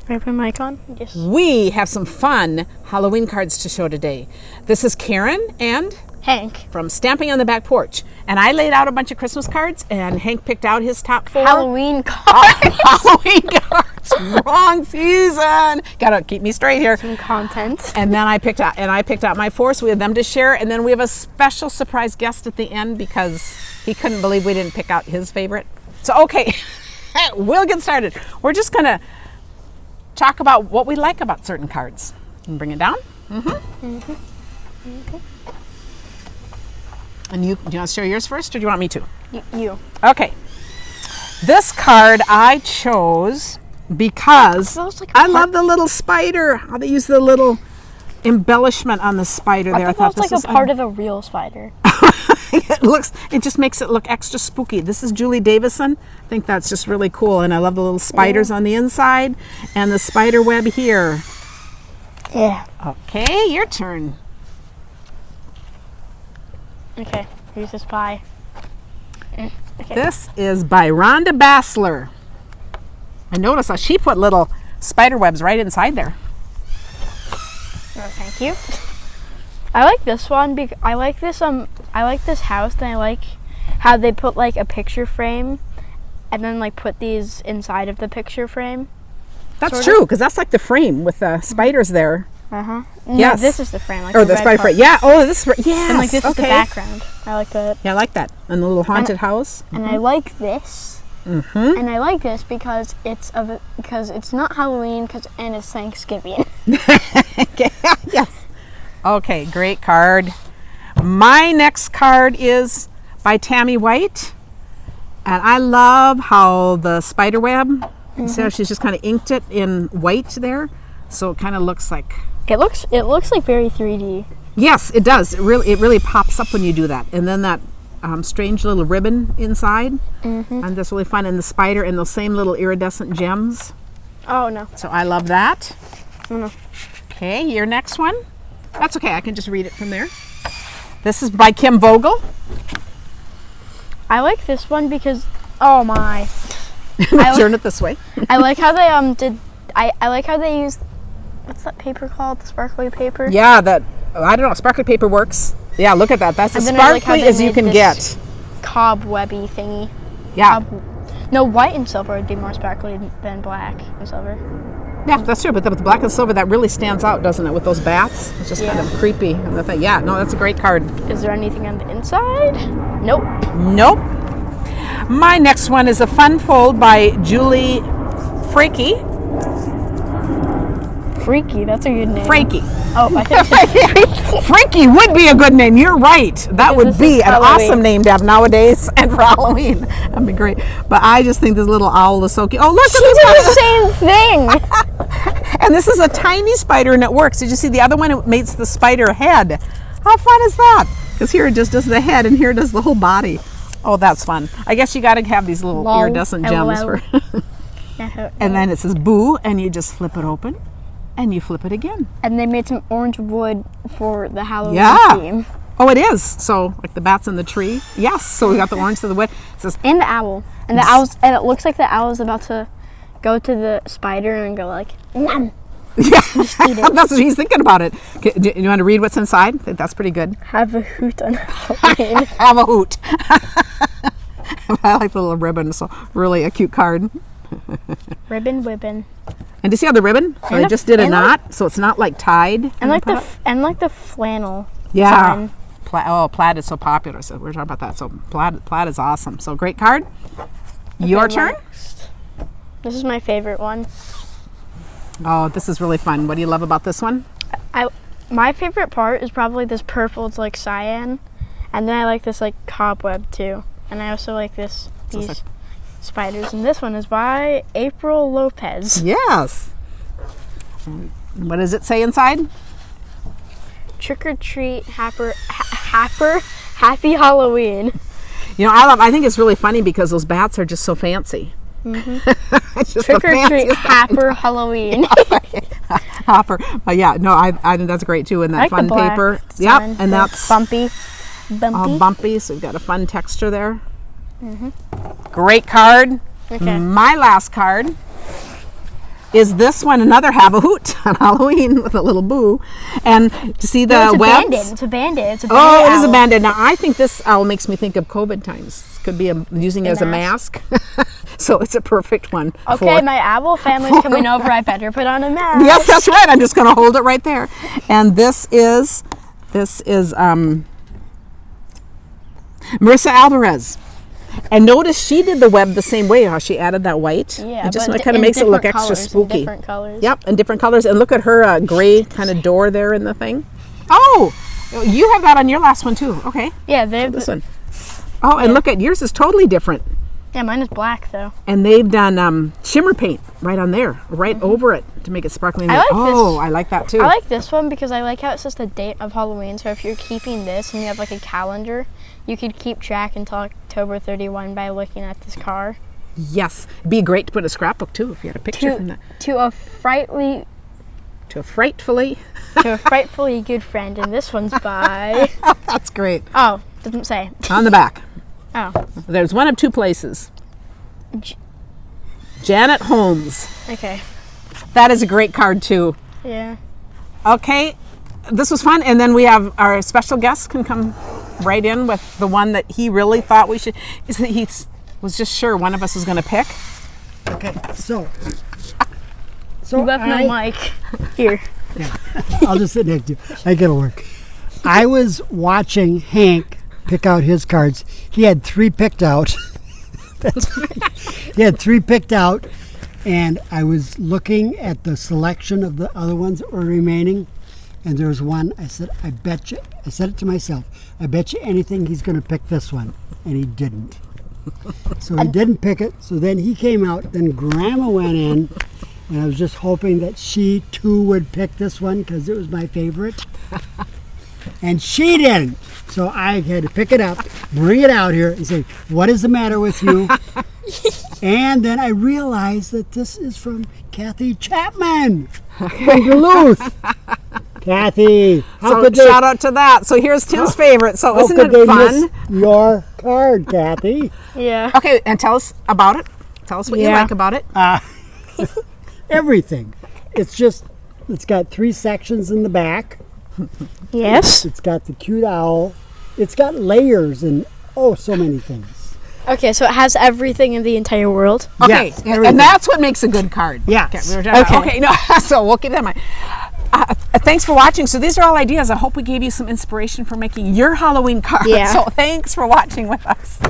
Can I put my mic on? Yes. We have some fun Halloween cards to show today. This is Karen and Hank from Stamping on the Back Porch. And I laid out a bunch of Christmas cards and Hank picked out his top 4. Halloween cards. Halloween cards. Wrong season. Gotta keep me straight here. Some content. And then I picked out my 4, so we have them to share. And then we have a special surprise guest at the end because he couldn't believe we didn't pick out his favorite. So okay, we'll get started. We're just gonna talk about what we like about certain cards. And bring it down. And do you want to share yours first, or do you want me to? You. Okay. This card I chose because I love the little spider. How they use the little embellishment on the spider there. I thought this was like a part of a real spider. It just makes it look extra spooky. This is Julie Davison. I think that's just really cool, and I love the little spiders on the inside and the spider web here. Yeah. Okay, your turn. Okay, here's this pie. Okay. This is by Rhonda Bassler. I noticed that she put little spider webs right inside there. Oh, thank you. I like this one because I like this house, and I like how they put like a picture frame and then like put these inside of the picture frame. That's true, because that's like the frame with the spiders there. No, yes. This is the frame. Like the spider frame. Yeah. Oh, this is yes. And like this is the background. I like that. Yeah, I like that. And the little haunted house. And I like this. And I like this because it's not Halloween and it's Thanksgiving. Yes. Okay, great card. My next card is by Tammy White. And I love how the spider web, see how she's just kind of inked it in white there. So it kind of looks like... It looks like very 3D. Yes, it does. It really pops up when you do that. And then that strange little ribbon inside. And that's really fun. And the spider and those same little iridescent gems. Oh, no. So I love that. Oh, no. Okay, your next one. That's okay. I can just read it from there. This is by Kim Vogel. I like this one because, oh my. Turn it this way. I like how they I like how they used, what's that paper called? The sparkly paper? Yeah, I don't know, sparkly paper works. Yeah, look at that. That's as sparkly as you can get. Cobwebby thingy. Yeah. No, white and silver would be more sparkly than black and silver. Yeah, that's true. But with black and silver, that really stands out, doesn't it? With those bats, it's just kind of creepy. And the thing. Yeah, no, that's a great card. Is there anything on the inside? Nope. Nope. My next one is a fun fold by Julie Frankie. Freaky, that's a good name. Frankie. Oh, I think Freaky. Frankie would be a good name. You're right. That would be an awesome name to have nowadays and for Halloween. That'd be great. But I just think this little owl is so cute. Oh, look! She did the same thing. And this is a tiny spider, and it works. Did you see the other one? It makes the spider head. How fun is that? Because here it just does the head, and here it does the whole body. Oh, that's fun. I guess you got to have these little iridescent gems for. And then it says "boo," and you just flip it open. And you flip it again. And they made some orange wood for the Halloween theme. Oh, it is. So, like the bats in the tree. Yes. So we got the orange to the wood. It says, and the owl. And the owl's, and it looks like the owl is about to go to the spider and go like, nom. Yeah. That's what he's thinking about it. Do you want to read what's inside? I think that's pretty good. Have a hoot on Halloween. Have a hoot. I like the little ribbon. So really a cute card. Ribbon wibbon. And do you see how the ribbon? So they just did a knot, so it's not like tied. And like the flannel. Yeah. Plaid is so popular. So we're talking about that. So plaid is awesome. So great card. Okay, your turn. Next. This is my favorite one. Oh, this is really fun. What do you love about this one? My favorite part is probably this purple. It's like cyan, and then I like this like cobweb too, and I also like these spiders. And this one is by April Lopez. Yes. And what does it say inside? Trick or treat, happy Halloween. You know, I think it's really funny because those bats are just so fancy. Trick or treat, happy Halloween. Hopper. Yeah, no, I think that's great too. And that like fun paper. Yep, and that's bumpy. Bumpy. So we've got a fun texture there. Great card. Okay. My last card is this one another have a hoot on Halloween with a little boo. And to see the it's a webs. bandit. It's a bandit. It's a bandit. Oh, it is a owl. bandit. Now I think this owl makes me think of COVID times. Could be using it as a mask. So it's a perfect one. Okay, my owl family's coming over. I better put on a mask. Yes, that's right. I'm just going to hold it right there. And this is Marissa Alvarez. And notice she did the web the same way, how she added that white. Yeah, it just but kind of makes it look different extra colors, spooky. Different colors. Yep, and different colors. And look at her gray kind of door there in the thing. Oh, you have that on your last one too. Okay. Yeah, they have This one. Oh, and look at yours is totally different. Yeah, mine is black though. And they've done shimmer paint right on there, right over it to make it sparkling. I like this. I like that too. I like this one because I like how it says the date of Halloween. So if you're keeping this and you have like a calendar, you could keep track until October 31 by looking at this card. Yes, it'd be great to put in a scrapbook too if you had a picture from that. To a frightfully good friend, and this one's by. That's great. Oh, doesn't say. On the back. Oh. There's one of two places. Janet Holmes. Okay. That is a great card too. Yeah. Okay, this was fun, and then we have our special guest can come right in with the one that he really thought we should. He was just sure one of us was going to pick. Okay, so You left my mic here. yeah, I'll just sit next to you. I gotta work. I was watching Hank pick out his cards. He had 3 picked out. That's right. He had 3 picked out, and I was looking at the selection of the other ones that were remaining, and there was one. I said, I bet you. I said it to myself. I bet you anything he's going to pick this one, and he didn't. So he didn't pick it. So then he came out. Then Grandma went in, and I was just hoping that she too would pick this one because it was my favorite. And she didn't. So I had to pick it up, bring it out here, and say, what is the matter with you? And then I realized that this is from Kathy Chapman from Duluth. Kathy, Shout out to that. So here's Tim's favorite. So isn't could they it fun? miss your card, Kathy? Yeah. Okay, and tell us about it. Tell us what you like about it. Everything. It's got 3 sections in the back. Yes. It's got the cute owl. It's got layers and so many things. Okay, so it has everything in the entire world. Okay, Yes, and that's what makes a good card. Yes. Okay, no, so we'll keep that in mind. Thanks for watching. So these are all ideas. I hope we gave you some inspiration for making your Halloween card. Yeah. So thanks for watching with us.